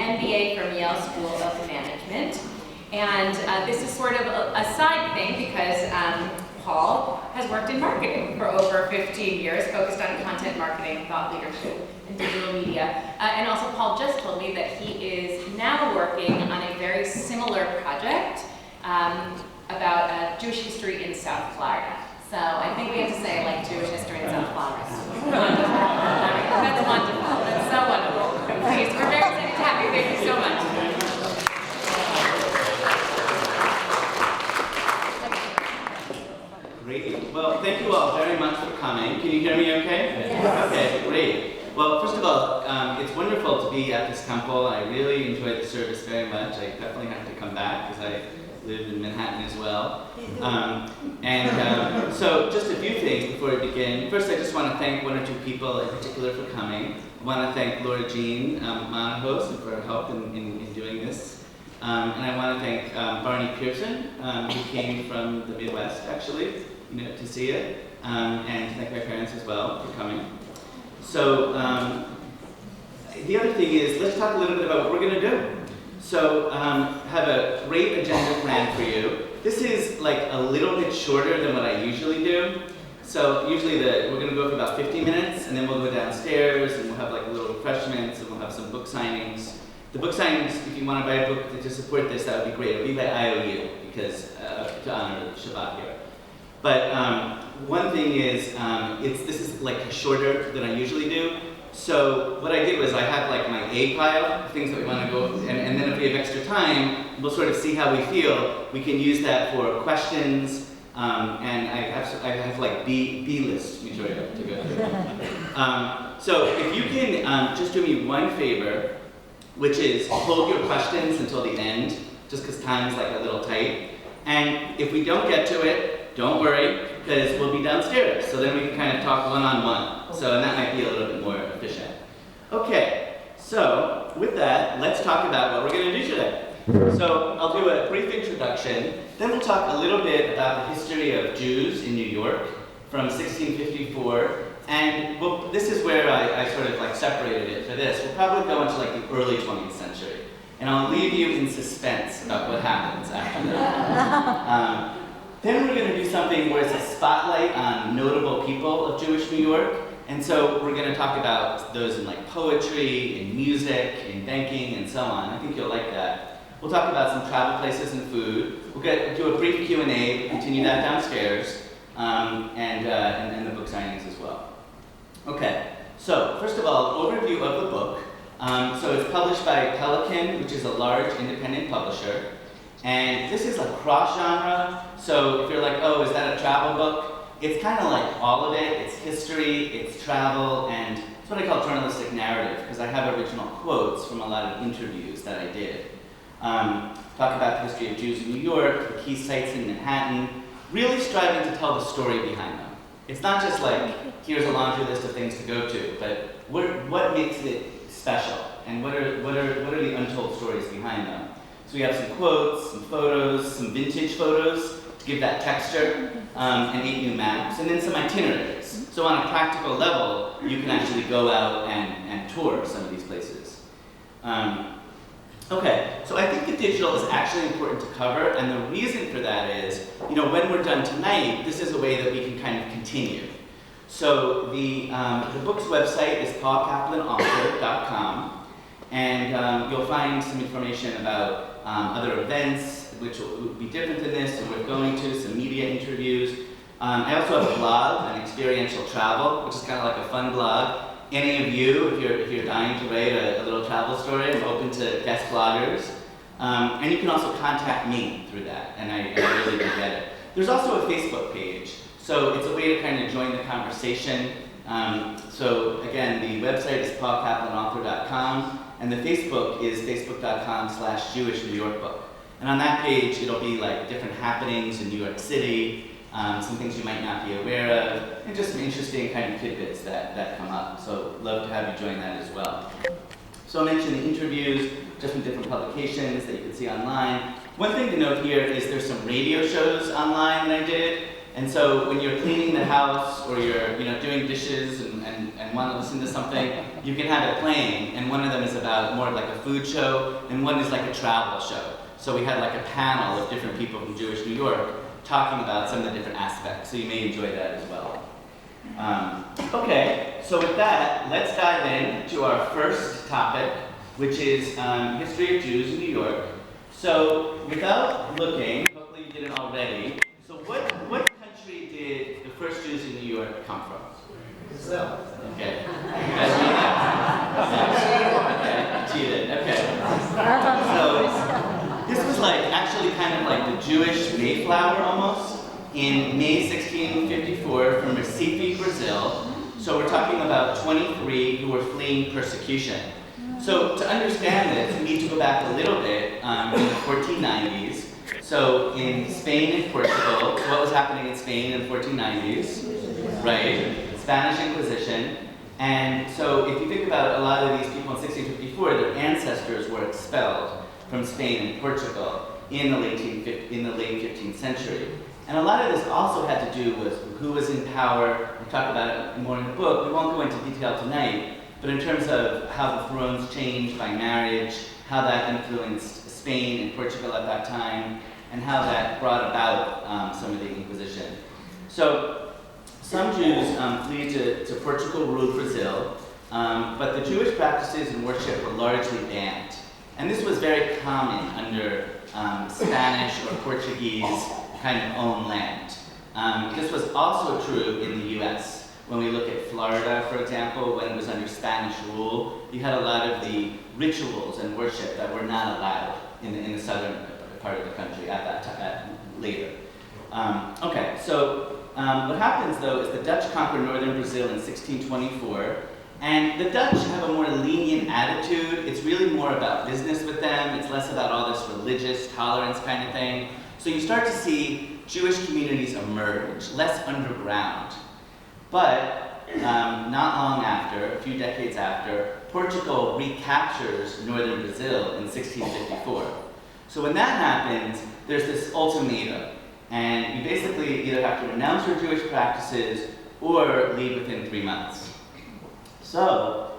MBA from Yale School of Management. And this is sort of a side thing because Paul has worked in marketing for over 15 years, focused on content marketing, thought leadership, and digital media. And also Paul just told me that he is now working on a very similar project about Jewish history in South Florida. So I think we have to say like Jewish history in South Florida. Wonderful. That's wonderful. That's so wonderful. I'm pleased. We're very excited to have you. Thank you so much. Great. Well, thank you all very much for coming. Can you hear me okay? Yes. Okay, great. Well, first of all, it's wonderful to be at this temple. I really enjoyed the service very much. I definitely have to come back because I live in Manhattan as well. So just a few things before we begin. First, I just want to thank one or two people in particular for coming. I want to thank Laura Jean Monahos for her help in doing this. And I want to thank Barney Pearson, who came from the Midwest, actually, to see it. And thank my parents as well for coming. So the other thing is, let's talk a little bit about what we're going to do. So have a great agenda planned for you. This is like a little bit shorter than what I usually do. So usually we're going to go for about 50 minutes, and then we'll go downstairs, and we'll have like little refreshments, and we'll have some book signings. The book signings, if you want to buy a book to support this, that would be great. It'll be by IOU, because to honor Shabbat here. But one thing is, this is like shorter than I usually do. So what I did was I have like my A pile of things that we want to go, and then if we have extra time, we'll sort of see how we feel. We can use that for questions, and I have like B list material to go through. So if you can just do me one favor, which is hold your questions until the end, just because time is like a little tight. And if we don't get to it, don't worry, because we'll be downstairs. So then we can kind of talk one-on-one. So and that might be a little bit more efficient. Okay, so with that, let's talk about what we're going to do today. So I'll do a brief introduction. Then we'll talk a little bit about the history of Jews in New York from 1654. And this is where I sort of like separated it for this. We'll probably go into like the early 20th century. And I'll leave you in suspense about what happens after that. Then we're going to do something where it's a spotlight on notable people of Jewish New York. And so we're going to talk about those in like poetry, in music, in banking, and so on. I think you'll like that. We'll talk about some travel places and food. We'll do a brief Q&A, continue that downstairs, and the book signings as well. Okay, so first of all, overview of the book. So it's published by Pelican, which is a large independent publisher. And this is a cross-genre, so if you're like, oh, is that a travel book? It's kind of like all of it. It's history, it's travel, and it's what I call journalistic narrative, because I have original quotes from a lot of interviews that I did. Talk about the history of Jews in New York, the key sites in Manhattan, really striving to tell the story behind them. It's not just like, here's a laundry list of things to go to, but what makes it special, and what are the untold stories behind them? So we have some quotes, some photos, some vintage photos to give that texture, and 8 new maps, and then some itineraries. So on a practical level, you can actually go out and tour some of these places. Okay, so I think the digital is actually important to cover, and the reason for that is, when we're done tonight, this is a way that we can kind of continue. So the book's website is paulkaplanauthor.com, and you'll find some information about other events, which will be different than this, and we're going to some media interviews. I also have a blog on experiential travel, which is kind of like a fun blog. Any of you, if you're dying to write a little travel story, I'm open to guest bloggers. And you can also contact me through that, and I really do get it. There's also a Facebook page, so it's a way to kind of join the conversation. So again, the website is paulkaplanauthor.com, and the Facebook is facebook.com/Jewish New York Book. And on that page, it'll be like different happenings in New York City, some things you might not be aware of, and just some interesting kind of tidbits that come up. So love to have you join that as well. So I mentioned the interviews, just from different publications that you can see online. One thing to note here is there's some radio shows online that I did. And so when you're cleaning the house or you're doing dishes and and want to listen to something, you can have it playing. And one of them is about more like a food show, and one is like a travel show. So we had like a panel of different people from Jewish New York talking about some of the different aspects. So you may enjoy that as well. Okay, so with that, let's dive into our first topic, which is history of Jews in New York. So without looking, hopefully you didn't already, so what country did the first Jews in New York come from? Brazil. Okay. You guys read that? Okay, cheated. Okay. So this was like actually kind of like the Jewish Mayflower almost in May 1654 from Recife, Brazil. So we're talking about 23 who were fleeing persecution. So to understand this, we need to go back a little bit in the 1490s. So in Spain and Portugal, so what was happening in Spain in the 1490s? Right, Spanish Inquisition. And so if you think about a lot of these people in 1654, their ancestors were expelled from Spain and Portugal in the late 15th century. And a lot of this also had to do with who was in power. We talk about it more in the book. We won't go into detail tonight, but in terms of how the thrones changed by marriage, how that influenced Spain and Portugal at that time, and how that brought about some of the Inquisition. So some Jews flee to Portugal-ruled Brazil, but the Jewish practices and worship were largely banned. And this was very common under Spanish or Portuguese kind of owned land. This was also true in the US. When we look at Florida, for example, when it was under Spanish rule, you had a lot of the rituals and worship that were not allowed in the southern part of the country at that time, later. Okay, so what happens though is the Dutch conquer northern Brazil in 1624, and the Dutch have a more lenient attitude. It's really more about business with them. It's less about all this religious tolerance kind of thing. So you start to see Jewish communities emerge, less underground. But not long after, a few decades after, Portugal recaptures northern Brazil in 1654. So when that happens, there's this ultimatum. And you basically either have to renounce your Jewish practices or leave within 3 months. So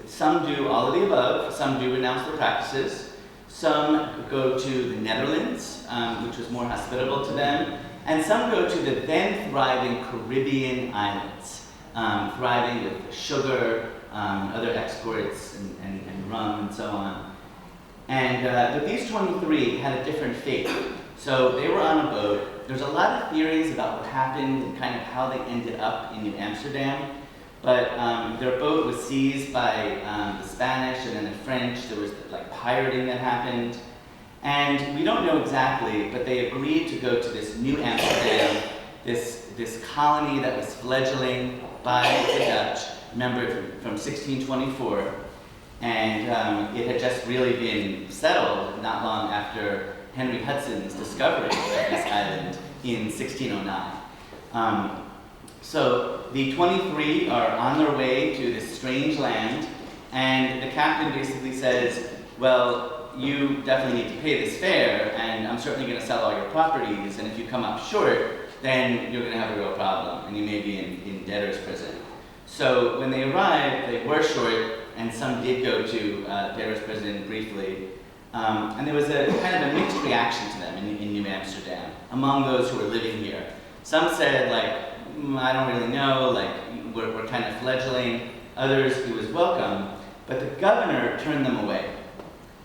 some do all of the above, some do renounce their practices. Some go to the Netherlands, which was more hospitable to them, and some go to the then thriving Caribbean islands, thriving with sugar, other exports, and rum, and so on. And but these 23 had a different fate. So they were on a boat. There's a lot of theories about what happened and kind of how they ended up in New Amsterdam. But their boat was seized by the Spanish and then the French. There was like pirating that happened. And we don't know exactly, but they agreed to go to this New Amsterdam, this colony that was fledgling by the Dutch, remember from 1624. And it had just really been settled not long after Henry Hudson's discovery of this island in 1609. So the 23 are on their way to this strange land, and the captain basically says, well, you definitely need to pay this fare, and I'm certainly going to sell all your properties, and if you come up short, then you're going to have a real problem, and you may be in debtor's prison. So when they arrived, they were short, and some did go to debtor's prison briefly, and there was a kind of a mixed reaction to them in New Amsterdam among those who were living here. Some said, like, I don't really know, like, we're kind of fledgling. Others, it was welcome, but the governor turned them away.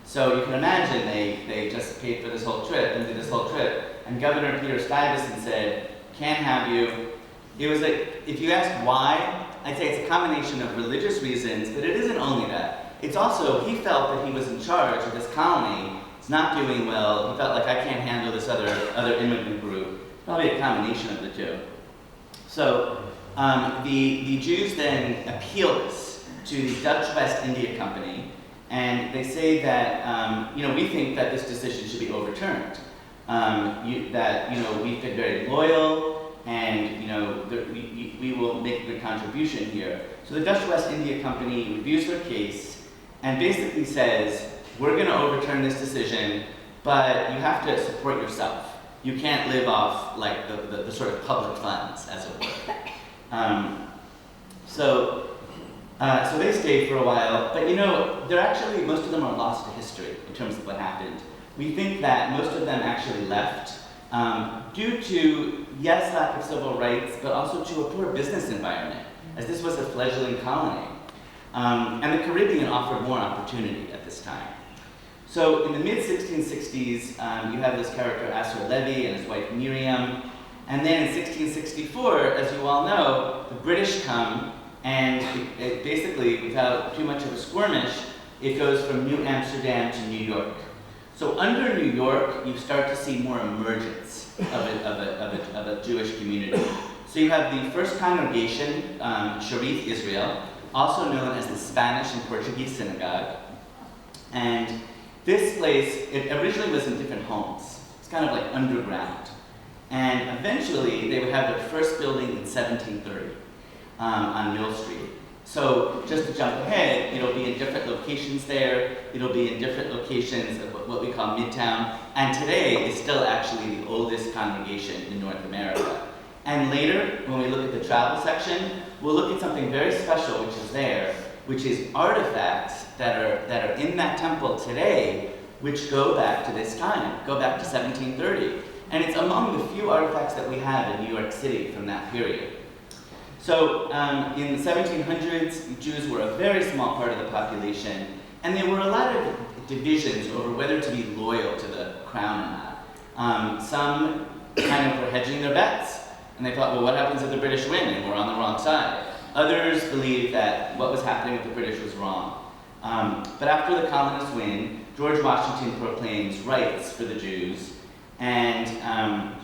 So you can imagine they just paid for this whole trip and did this whole trip, and Governor Peter Stuyvesant said, can't have you. It was like, if you ask why, I'd say it's a combination of religious reasons, but it isn't only that. It's also, he felt that he was in charge of this colony. It's not doing well. He felt like, I can't handle this other immigrant group. Probably a combination of the two. So the Jews then appeal this to the Dutch West India Company, and they say that, we think that this decision should be overturned. We've been very loyal, and we will make a good contribution here. So the Dutch West India Company reviews their case and basically says, we're going to overturn this decision, but you have to support yourself. You can't live off like the sort of public funds, as it were. So they stayed for a while, but they're actually, most of them are lost to history in terms of what happened. We think that most of them actually left due to, yes, lack of civil rights, but also to a poor business environment, as this was a fledgling colony. And the Caribbean offered more opportunity at this time. So in the mid-1660s, you have this character Asser Levy and his wife Miriam. And then in 1664, as you all know, the British come, and it basically, without too much of a skirmish, it goes from New Amsterdam to New York. So under New York, you start to see more emergence of a Jewish community. So you have the first congregation, Sharif Israel, also known as the Spanish and Portuguese synagogue. And this place, it originally was in different homes. It's kind of like underground. And eventually, they would have their first building in 1730 on Mill Street. So just to jump ahead, it'll be in different locations there. It'll be in different locations of what we call Midtown. And today is still actually the oldest congregation in North America. And later, when we look at the travel section, we'll look at something very special which is there, which is artifacts that are in that temple today, which go back to this time, go back to 1730. And it's among the few artifacts that we have in New York City from that period. So in the 1700s, Jews were a very small part of the population, and there were a lot of divisions over whether to be loyal to the crown or not. Some kind of were hedging their bets, and they thought, well, what happens if the British win and we're on the wrong side? Others believed that what was happening with the British was wrong. But after the colonists win, George Washington proclaims rights for the Jews, and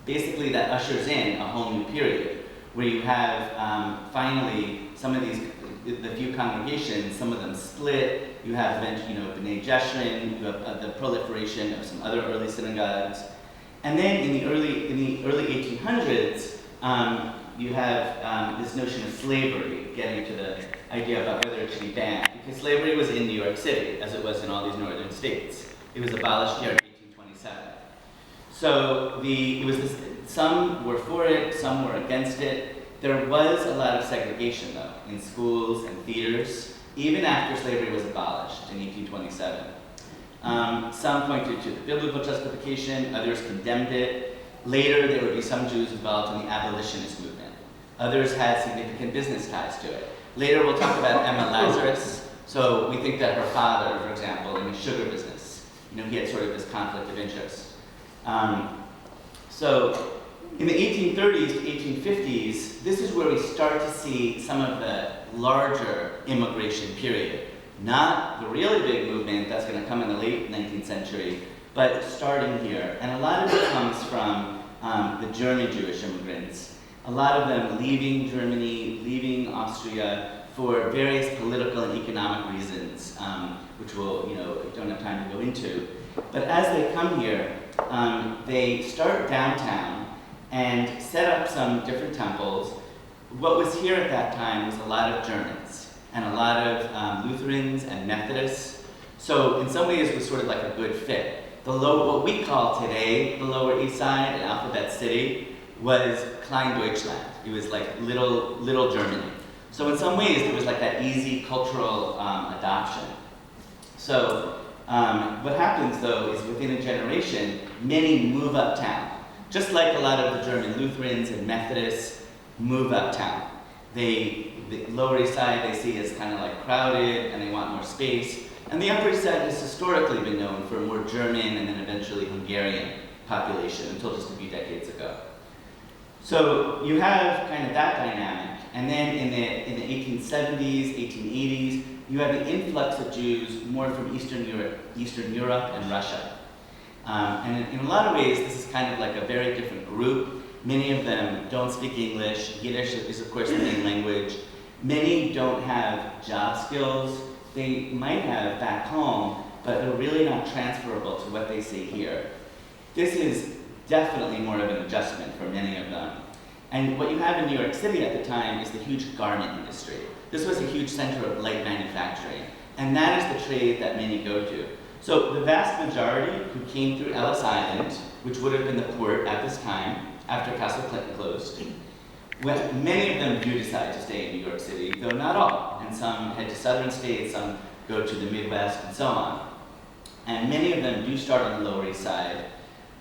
basically that ushers in a whole new period where you have finally some of the few congregations, some of them split. You have B'nai Jeshurun, you have the proliferation of some other early synagogues. And then in the early 1800s, you have this notion of slavery, getting to the idea about whether it should be banned. Because slavery was in New York City, as it was in all these northern states. It was abolished here in 1827. So some were for it, some were against it. There was a lot of segregation, though, in schools and theaters, even after slavery was abolished in 1827. Some pointed to the biblical justification, others condemned it. Later, there would be some Jews involved in the abolitionist movement. Others had significant business ties to it. Later, we'll talk about Emma Lazarus. So we think that her father, for example, in the sugar business, he had sort of this conflict of interest. So in the 1830s to 1850s, this is where we start to see some of the larger immigration period. Not the really big movement that's going to come in the late 19th century, but starting here. And a lot of it comes from the German Jewish immigrants. A lot of them leaving Germany, leaving Austria for various political and economic reasons, which we'll, don't have time to go into. But as they come here, they start downtown and set up some different temples. What was here at that time was a lot of Germans and a lot of Lutherans and Methodists. So in some ways it was sort of like a good fit. What we call today the Lower East Side and Alphabet City was Klein Deutschland. It was like little Germany. So in some ways there was like that easy cultural adoption. So what happens though is within a generation, many move uptown. Just like a lot of the German Lutherans and Methodists move uptown. The Lower East Side they see as kind of like crowded and they want more space. And the Upper East Side has historically been known for a more German and then eventually Hungarian population until just a few decades ago. So you have kind of that dynamic. And then in the 1870s, 1880s, you have the influx of Jews more from Eastern Europe and Russia. And in a lot of ways, this is kind of like a very different group. Many of them don't speak English. Yiddish is, of course, the main language. Many don't have job skills. They might have back home, but they're really not transferable to what they see here. This is definitely more of an adjustment for many of them. And what you have in New York City at the time is the huge garment industry. This was a huge center of light manufacturing. And that is the trade that many go to. So the vast majority who came through Ellis Island, which would have been the port at this time, after Castle Clinton closed, Many of them do decide to stay in New York City, though not all. And some head to southern states, some go to the Midwest, and so on. And many of them do start on the Lower East Side.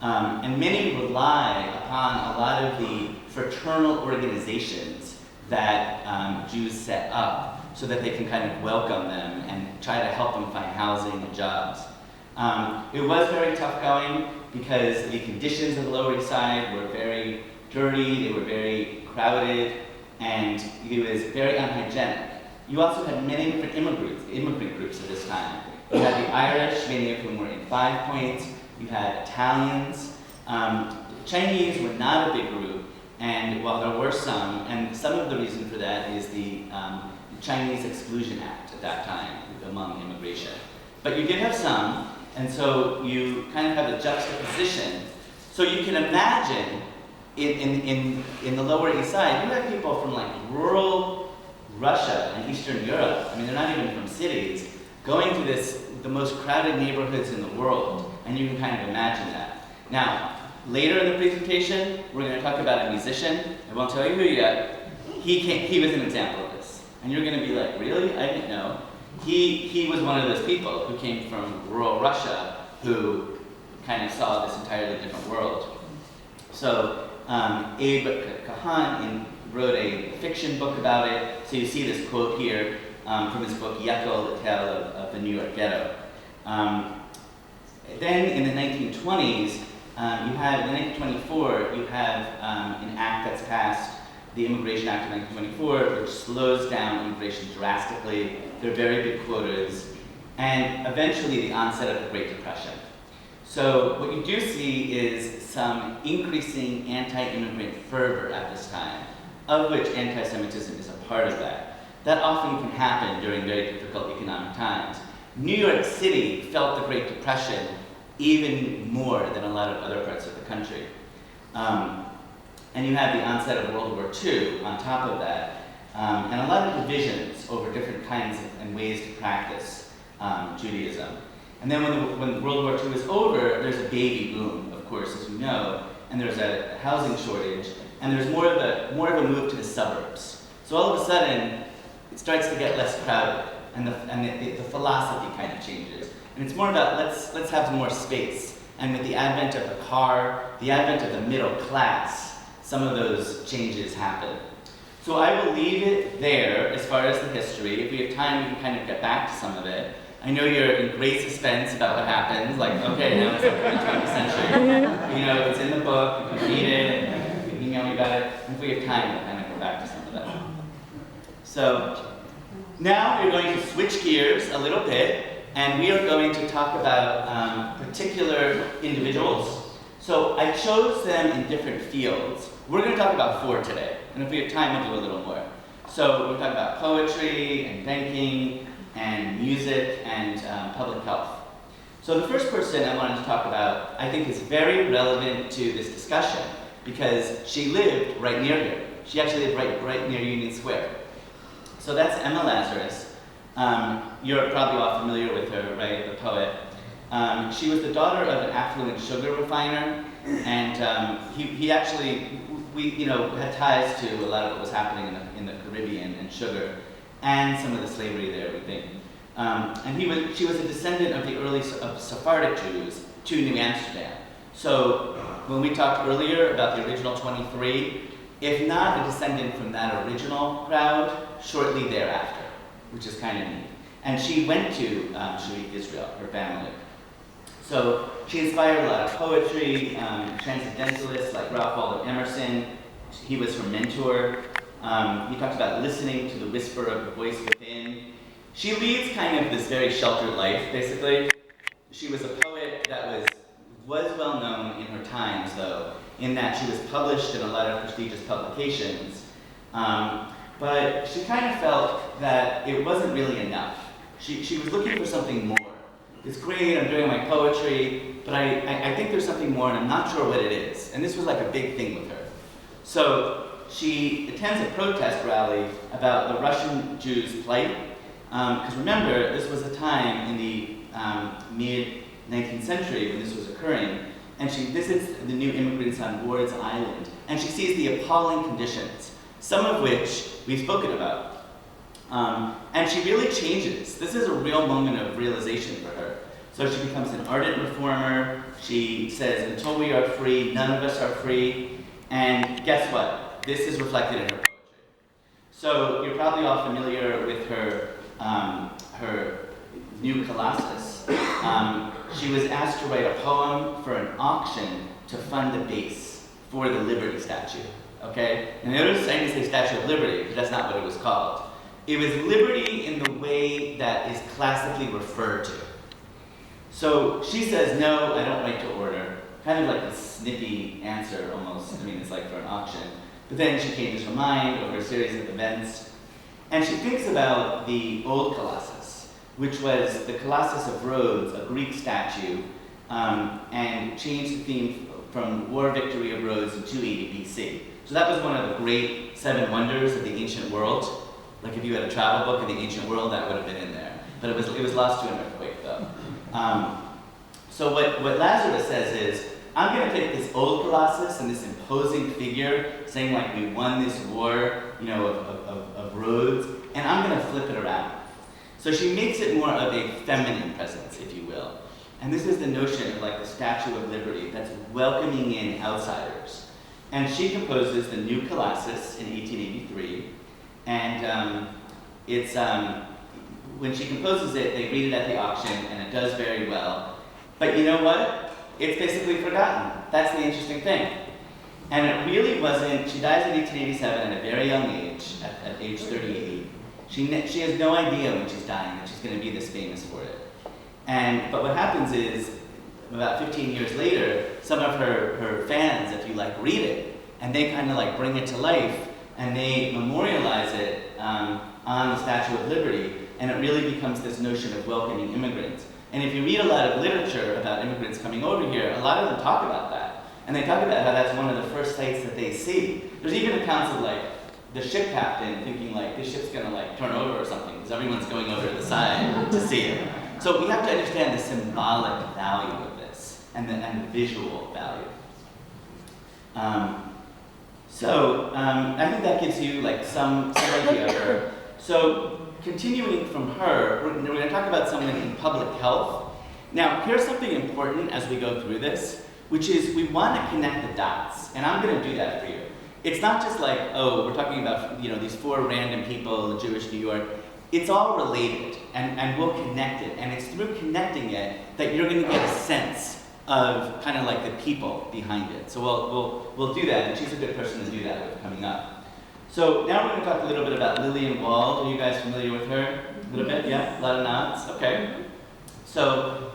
And many rely upon a lot of the fraternal organizations that Jews set up so that they can kind of welcome them and try to help them find housing and jobs. It was very tough going because the conditions of the Lower East Side were very dirty, they were very crowded, and it was very unhygienic. You also had many different immigrant groups at this time. You had the Irish, many of whom were in 5 Points. You had Italians. Chinese were not a big group, and while there were some, and some of the reason for that is the Chinese Exclusion Act at that time among immigration. But you did have some, and so you kind of have a juxtaposition. So you can imagine in the Lower East Side, you have people from like rural Russia and Eastern Europe, I mean they're not even from cities, going to the most crowded neighborhoods in the world, and you can kind of imagine that. Now, later in the presentation, we're going to talk about a musician. I won't tell you who yet. He was an example of this. And you're going to be like, really? I didn't know. He was one of those people who came from rural Russia who kind of saw this entirely different world. So Abe Kahan wrote a fiction book about it. So you see this quote here from his book, Yekel, the Tale of the New York Ghetto. Then in the 1920s, in 1924, you have an act that's passed, the Immigration Act of 1924, which slows down immigration drastically. There are very big quotas, and eventually the onset of the Great Depression. So what you do see is some increasing anti-immigrant fervor at this time, of which anti-Semitism is a part of that. That often can happen during very difficult economic times. New York City felt the Great Depression even more than a lot of other parts of the country. And you have the onset of World War II on top of that, and a lot of divisions over different kinds and ways to practice Judaism. And then when World War II is over, there's a baby boom, of course, as you know, and there's a housing shortage, and there's more of a move to the suburbs. So all of a sudden, it starts to get less crowded, and the philosophy kind of changes. And it's more about let's have more space. And with the advent of the car, the advent of the middle class, some of those changes happen. So I will leave it there as far as the history. If we have time, we can kind of get back to some of it. I know you're in great suspense about what happens. Like, okay, now it's like the 20th century. You know, it's in the book, you can read it, you can email me about it. And if we have time, we'll kind of go back to some of that. So now we're going to switch gears a little bit, and we are going to talk about particular individuals. So I chose them in different fields. We're going to talk about 4 today, and if we have time, we'll do a little more. So we'll talk about poetry and banking and music and public health. So the first person I wanted to talk about, I think, is very relevant to this discussion because she lived right near here. She actually lived right near Union Square. So that's Emma Lazarus. You're probably all familiar with her, right? The poet. She was the daughter of an affluent sugar refiner, and he actually, had ties to a lot of what was happening in the Caribbean and sugar, and some of the slavery there, we think. And she was a descendant of the early Sephardic Jews to New Amsterdam. So when we talked earlier about the original 23, if not a descendant from that original crowd, shortly thereafter, which is kind of neat. And she went to Sharif Israel, her family. So she inspired a lot of poetry, transcendentalists like Ralph Waldo Emerson. He was her mentor. He talked about listening to the whisper of the voice within. She leads kind of this very sheltered life, basically. She was a poet that was well known in her times, though, in that she was published in a lot of prestigious publications. But she kind of felt that it wasn't really enough. She was looking for something more. It's great, I'm doing my poetry, but I think there's something more and I'm not sure what it is. And this was like a big thing with her. So she attends a protest rally about the Russian Jews' plight. Because remember, this was a time in the mid-19th century when this was occurring. And she visits the new immigrants on Ward's Island. And she sees the appalling conditions. some of which we've spoken about. And she really changes. This is a real moment of realization for her. So she becomes an ardent reformer. She says, until we are free, none of us are free. And guess what? This is reflected in her poetry. So you're probably all familiar with her new Colossus. She was asked to write a poem for an auction to fund the base for the Liberty statue. Okay? And notice I didn't say Statue of Liberty, because that's not what it was called. It was liberty in the way that is classically referred to. So she says, no, I don't write to order. Kind of like a snippy answer almost. I mean, it's like for an auction. But then she changes her mind over a series of events. And she thinks about the old Colossus, which was the Colossus of Rhodes, a Greek statue, and changed the theme from war victory of Rhodes in 280 BC. So that was one of the great 7 wonders of the ancient world. Like if you had a travel book of the ancient world, that would have been in there. But it was lost to an earthquake, though. So what Lazarus says is, I'm going to take this old Colossus and this imposing figure, saying like we won this war, of Rhodes, and I'm going to flip it around. So she makes it more of a feminine presence, if you will. And this is the notion of like the Statue of Liberty that's welcoming in outsiders. And she composes the new Colossus in 1883, and when she composes it, they read it at the auction, and it does very well. But you know what? It's basically forgotten. That's the interesting thing. And it really wasn't, she dies in 1887 at a very young age, at age 38. She has no idea when she's dying that she's going to be this famous for it. But what happens is, about 15 years later, some of her fans, if you like, read it, and they kind of like bring it to life, and they memorialize it on the Statue of Liberty, and it really becomes this notion of welcoming immigrants. And if you read a lot of literature about immigrants coming over here, a lot of them talk about that. And they talk about how that's one of the first sights that they see. There's even accounts of like the ship captain thinking like this ship's gonna like turn over or something, because everyone's going over to the side to see it. So we have to understand the symbolic value of this and the visual value. I think that gives you like some idea of her. So continuing from her, we're going to talk about someone in public health. Now, here's something important as we go through this, which is we want to connect the dots, and I'm going to do that for you. It's not just like, oh, we're talking about these 4 random people in Jewish New York. It's all related, and we'll connect it, and it's through connecting it that you're going to get a sense of kind of like the people behind it. So we'll do that, and she's a good person to do that with coming up. So now we're going to talk a little bit about Lillian Wald. Are you guys familiar with her? A little bit, yeah? A lot of nods? Okay. So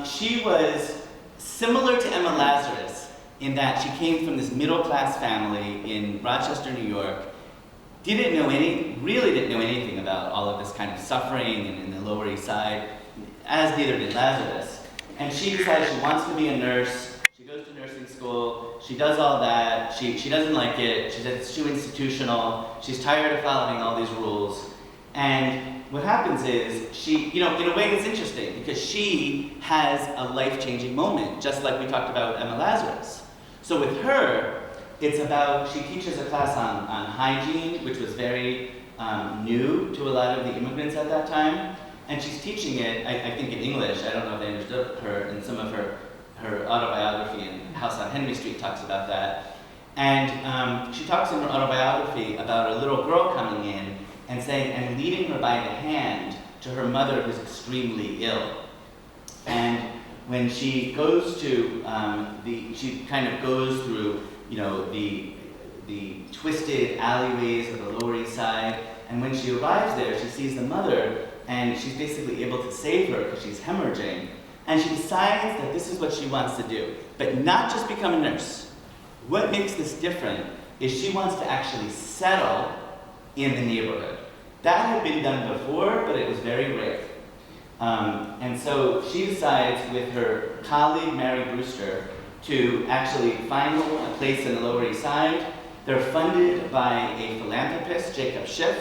she was similar to Emma Lazarus in that she came from this middle-class family in Rochester, New York, really didn't know anything about all of this kind of suffering in the Lower East Side, as neither did Lazarus. And she decides she wants to be a nurse. She goes to nursing school. She does all that. She doesn't like it. She says it's too institutional. She's tired of following all these rules. And what happens is she, in a way it's interesting because she has a life-changing moment, just like we talked about with Emma Lazarus. So with her, it's about, she teaches a class on hygiene, which was very new to a lot of the immigrants at that time. And she's teaching it, I think in English. I don't know if they understood her in some of her autobiography, and House on Henry Street talks about that. And she talks in her autobiography about a little girl coming in and saying, and leading her by the hand to her mother who's extremely ill. And when she goes to she kind of goes through, the twisted alleyways of the Lower East Side, and when she arrives there, she sees the mother, and she's basically able to save her because she's hemorrhaging. And she decides that this is what she wants to do, but not just become a nurse. What makes this different is she wants to actually settle in the neighborhood. That had been done before, but it was very rare. And so she decides with her colleague, Mary Brewster, to actually find a place in the Lower East Side. They're funded by a philanthropist, Jacob Schiff,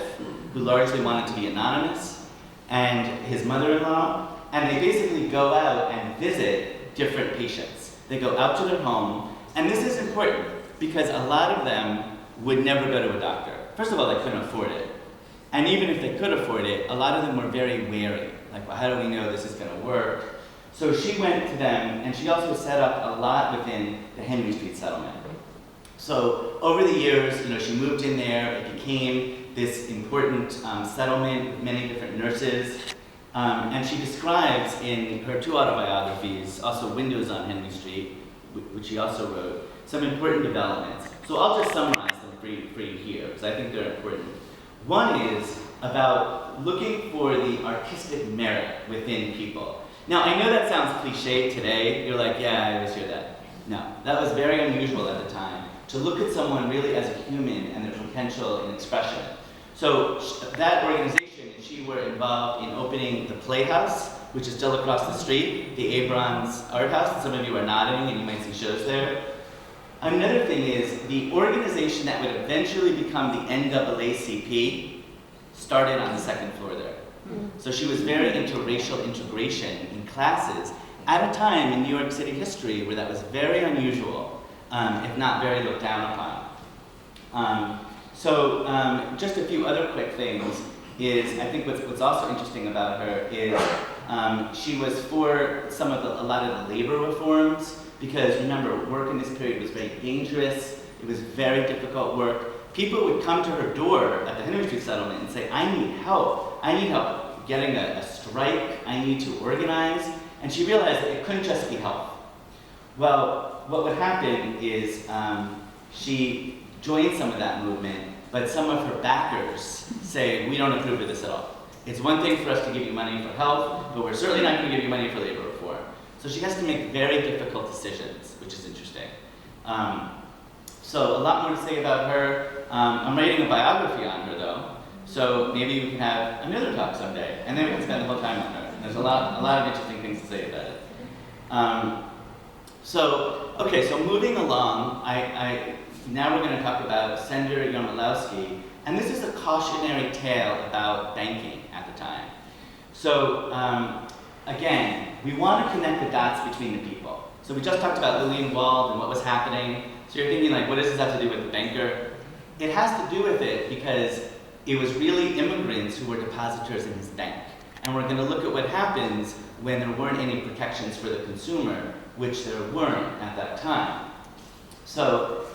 who largely wanted to be anonymous, and his mother-in-law. And they basically go out and visit different patients. They go out to their home, and this is important because a lot of them would never go to a doctor. First of all, they couldn't afford it. And even if they could afford it, a lot of them were very wary. Like, well, how do we know this is going to work? So she went to them, and she also set up a lot within the Henry Street settlement. So over the years, she moved in there. It became this important settlement with many different nurses. And she describes in her 2 autobiographies, also Windows on Henry Street, which she also wrote, some important developments. So I'll just summarize them for you here, because I think they're important. One is about looking for the artistic merit within people. Now, I know that sounds cliche today. You're like, yeah, I always hear that. No, that was very unusual at the time, to look at someone really as a human and their potential in expression. So that organization and she were involved in opening the Playhouse, which is still across the street, the Abrams Art House, and some of you are nodding and you might see shows there. Another thing is, the organization that would eventually become the NAACP started on the 2nd floor there. So she was very into racial integration in classes at a time in New York City history where that was very unusual, if not very looked down upon. Just a few other quick things is, I think what's also interesting about her is she was for a lot of the labor reforms, because remember, work in this period was very dangerous. It was very difficult work. People would come to her door at the Henry Street settlement and say, I need help. I need help getting a strike. I need to organize. And she realized that it couldn't just be health. Well, what would happen is she joined some of that movement, but some of her backers say, we don't approve of this at all. It's one thing for us to give you money for health, but we're certainly not going to give you money for labor reform. So she has to make very difficult decisions, which is interesting. So a lot more to say about her. I'm writing a biography on her, though, so maybe we can have another talk someday, and then we can spend the whole time on her. There's a lot of interesting things to say about it. So moving along, now we're going to talk about Senator Yarmolowski, and this is a cautionary tale about banking at the time. So again, we want to connect the dots between the people. So we just talked about Lillian Wald and what was happening. So you're thinking, like, what does this have to do with the banker? It has to do with it because it was really immigrants who were depositors in his bank. And we're going to look at what happens when there weren't any protections for the consumer, which there weren't at that time. So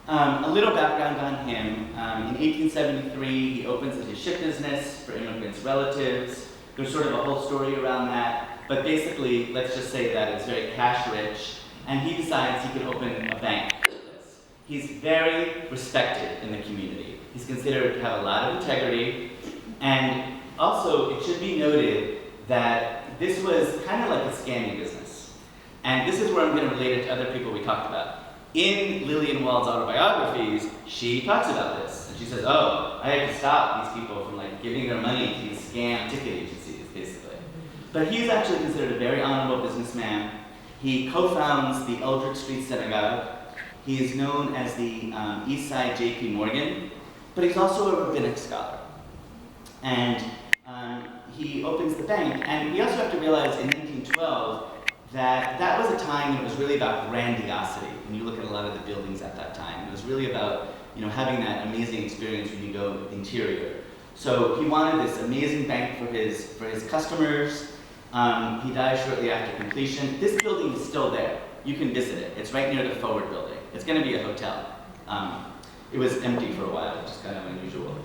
a little background on him. In 1873, he opens his ship business for immigrants' relatives. There's sort of a whole story around that. But basically, let's just say that it's very cash-rich, and he decides he can open a bank. He's very respected in the community. He's considered to have a lot of integrity, and also it should be noted that this was kind of like a scamming business. And this is where I'm going to relate it to other people we talked about. In Lillian Wald's autobiographies, she talks about this. And she says, oh, I had to stop these people from giving their money to these scam ticket agencies, basically. But he's actually considered a very honorable businessman. He co-founds the Eldridge Street Synagogue. He is known as the East Side J.P. Morgan, but he's also a rabbinic scholar. And he opens the bank, and we also have to realize in 1912 that was a time when it was really about grandiosity. When you look at a lot of the buildings at that time, it was really about having that amazing experience when you go interior. So he wanted this amazing bank for his customers. He dies shortly after completion. This building is still there. You can visit it. It's right near the Forward Building. It's going to be a hotel. It was empty for a while, which is kind of unusual.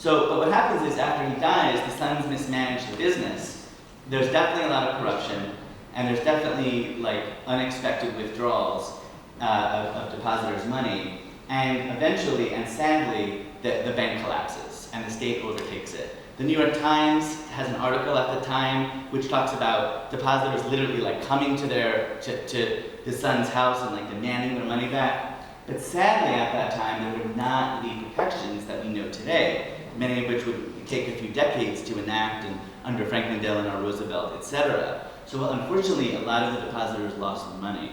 But what happens is after he dies, the sons mismanage the business. There's definitely a lot of corruption, and there's definitely unexpected withdrawals of depositors' money. And eventually, and sadly, the bank collapses, and the state overtakes it. The New York Times has an article at the time which talks about depositors literally coming to the son's house and demanding their money back. But sadly at that time there were not the protections that we know today, many of which would take a few decades to enact and under Franklin Delano Roosevelt, etc. So unfortunately a lot of the depositors lost their money.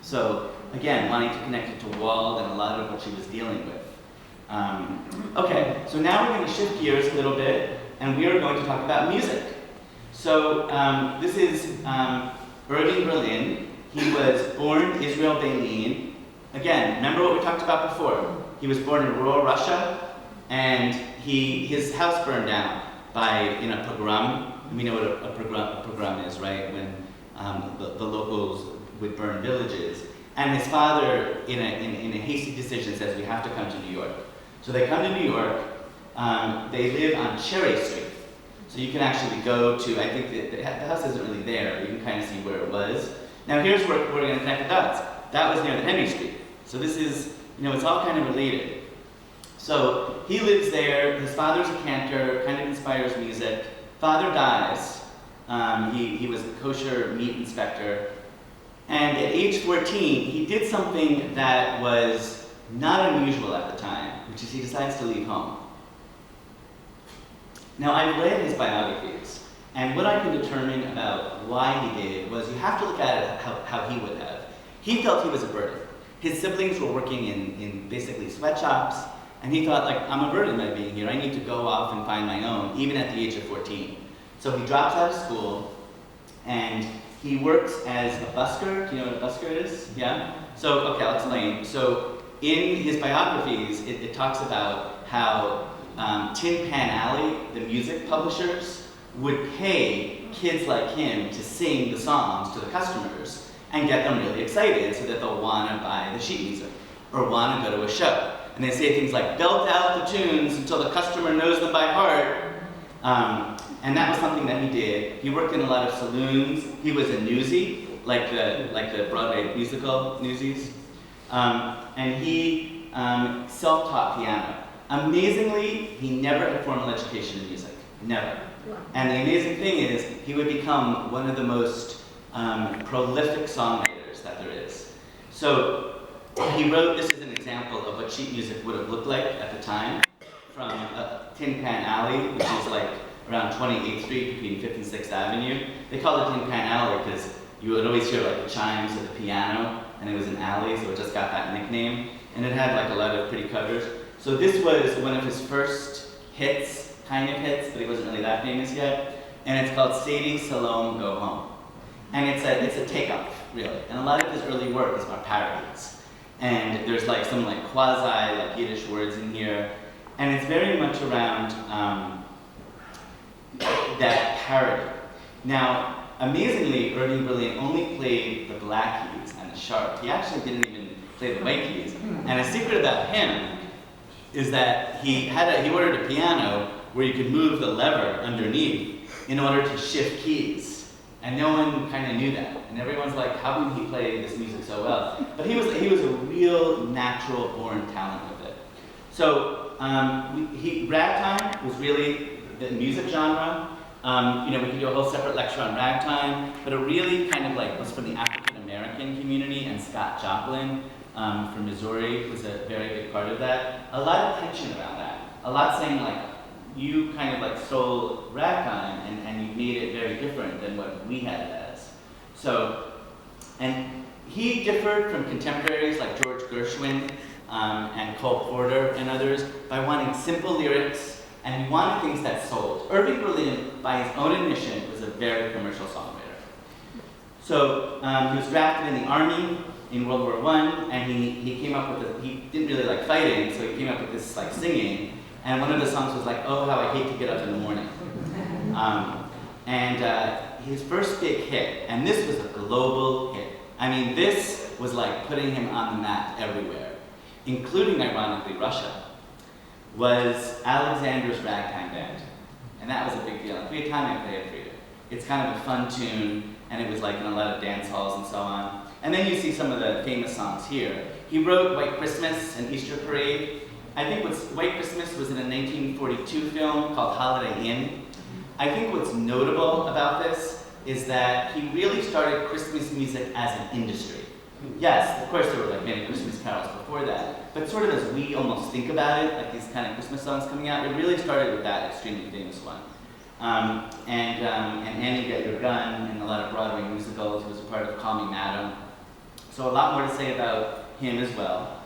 So again, wanting to connect it to Wald and a lot of what she was dealing with. Okay, so now we're going to shift gears a little bit, and we are going to talk about music. So this is Irving Berlin. He was born Israel Baleen. Again, remember what we talked about before. He was born in rural Russia, and his house burned down in a pogrom. We know what a pogrom is, right? When the locals would burn villages. And his father, in a hasty decision, says, we have to come to New York. So they come to New York. They live on Cherry Street. So you can actually go to, I think the house isn't really there. You can kind of see where it was. Now here's where we're going to connect the dots. That was near the Henry Street. So this is, it's all kind of related. So he lives there. His father's a cantor, kind of inspires music. Father dies. He was a kosher meat inspector. And at age 14, he did something that was not unusual at the time, which is he decides to leave home. Now, I've read his biographies, and what I can determine about why he did was you have to look at it how he would have. He felt he was a burden. His siblings were working in basically sweatshops, and he thought, I'm a burden by being here. I need to go off and find my own, even at the age of 14. So he drops out of school, and he works as a busker. Do you know what a busker is? Yeah? So, okay, I'll explain. So, in his biographies, it talks about how Tin Pan Alley, the music publishers, would pay kids like him to sing the songs to the customers and get them really excited so that they'll want to buy the sheet music or want to go to a show. And they say things like, belt out the tunes until the customer knows them by heart. And that was something that he did. He worked in a lot of saloons. He was a newsie, like the Broadway musical Newsies. And he self-taught piano. Amazingly, he never had formal education in music. Never. And the amazing thing is, he would become one of the most prolific songwriters that there is. So he wrote, this is an example of what sheet music would have looked like at the time, from Tin Pan Alley, which is around 28th Street between 5th and 6th Avenue. They called it Tin Pan Alley because you would always hear the chimes of the piano, and it was an alley, so it just got that nickname. And it had a lot of pretty covers. So this was one of his first hits, kind of hits, but he wasn't really that famous yet. And it's called Sadie Salome Go Home. And it's a takeoff, really. And a lot of his early work is about parodies. And there's some quasi Yiddish words in here. And it's very much around that parody. Now, amazingly, Irving Berlin only played the black keys and the sharp. He actually didn't even play the white keys. And a secret about him is that he ordered a piano where you could move the lever underneath in order to shift keys. And no one kind of knew that. And everyone's like, how can he play this music so well? But he was a real natural born talent with it. So ragtime was really the music genre. We could do a whole separate lecture on ragtime, but it really kind of was from the African American community, and Scott Joplin from Missouri was a very big part of that. A lot of tension around that. A lot saying you kind of stole ragtime and you made it very different than what we had it as. So, and he differed from contemporaries like George Gershwin and Cole Porter and others by wanting simple lyrics, and he wanted things that sold. Irving Berlin, by his own admission, was a very commercial songwriter. So he was drafted in the army in World War I, and he came up with he didn't really like fighting, so he came up with this singing, and one of the songs was oh, how I hate to get up in the morning. His first big hit, and this was a global hit. I mean, this was putting him on the map everywhere, including, ironically, Russia, was Alexander's Ragtime Band. And that was a big deal. If we had time, I'd play it for you. It's kind of a fun tune, and it was in a lot of dance halls and so on. And then you see some of the famous songs here. He wrote White Christmas and Easter Parade. I think White Christmas was in a 1942 film called Holiday Inn. I think what's notable about this is that he really started Christmas music as an industry. Yes, of course there were many Christmas carols before that, but sort of as we almost think about it, these kind of Christmas songs coming out, it really started with that extremely famous one. And Annie Get Your Gun and a lot of Broadway musicals. He was a part of Call Me Madam. So a lot more to say about him as well.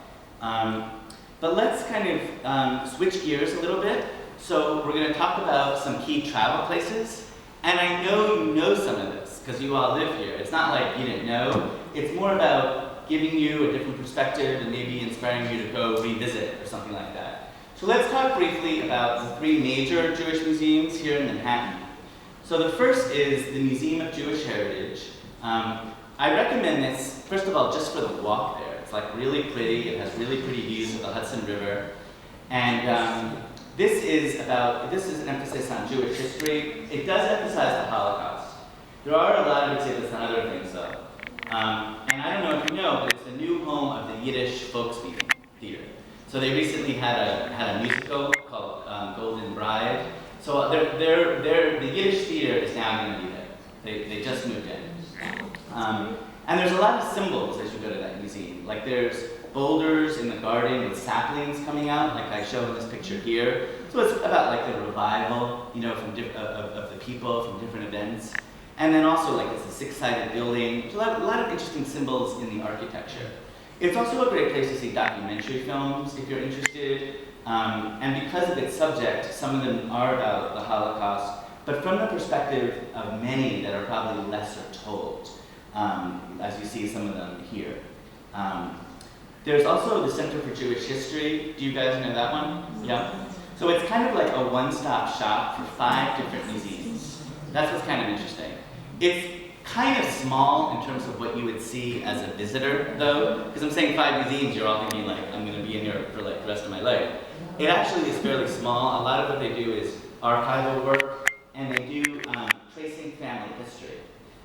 But let's kind of switch gears a little bit. So we're going to talk about some key travel places. And I know you know some of this, because you all live here. It's not like you didn't know. It's more about giving you a different perspective and maybe inspiring you to go revisit or something like that. So let's talk briefly about the three major Jewish museums here in Manhattan. So the first is the Museum of Jewish Heritage. I recommend this, first of all, just for the walk there. It's like really pretty, it has really pretty views of the Hudson River. And this is an emphasis on Jewish history. It does emphasize the Holocaust. There are a lot of exhibits on other things though. And I don't know if you know, but it's the new home of the Yiddish Volkstheater. So they recently had a musical called Golden Bride. So the Yiddish theater is now going to be there. They just moved in. And there's a lot of symbols as you go to that museum. Like there's boulders in the garden with saplings coming out, like I show in this picture here. So it's about like the revival, you know, of the people from different events. And then also like it's a six-sided building. There's a lot of interesting symbols in the architecture. It's also a great place to see documentary films if you're interested. And because of its subject, some of them are about the Holocaust, but from the perspective of many that are probably lesser told, as you see some of them here. There's also the Center for Jewish History. Do you guys know that one? Yeah. So it's kind of like a one-stop shop for 5 different museums. That's what's kind of interesting. It's kind of small in terms of what you would see as a visitor, though, because I'm saying 5 museums, you're all thinking like, I'm going to be in here for like the rest of my life. It actually is fairly small. A lot of what they do is archival work, and they do tracing family history.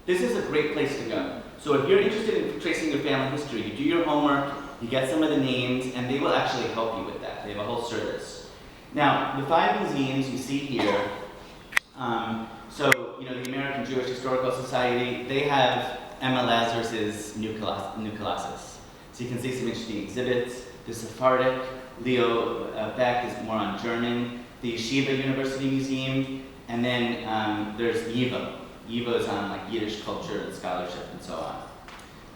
This is a great place to go. So if you're interested in tracing your family history, you do your homework, you get some of the names, and they will actually help you with that. They have a whole service. Now, the 5 museums you see here, so, you know, the American Jewish Historical Society, they have Emma Lazarus's New Colossus. So you can see some interesting exhibits. The Sephardic, Leo Beck is more on German. The Yeshiva University Museum, and then there's YIVA. YIVA is on like Yiddish culture and scholarship and so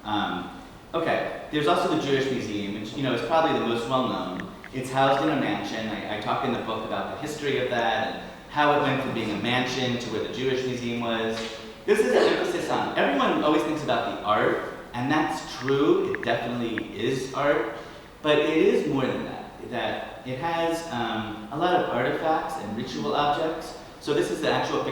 on. Okay, there's also the Jewish Museum, which, you know, is probably the most well-known. It's housed in a mansion. I talk in the book about the history of that and how it went from being a mansion to where the Jewish Museum was. This is an emphasis on, everyone always thinks about the art, and that's true, it definitely is art, but it is more than that. That it has a lot of artifacts and ritual objects. So this is the actual picture.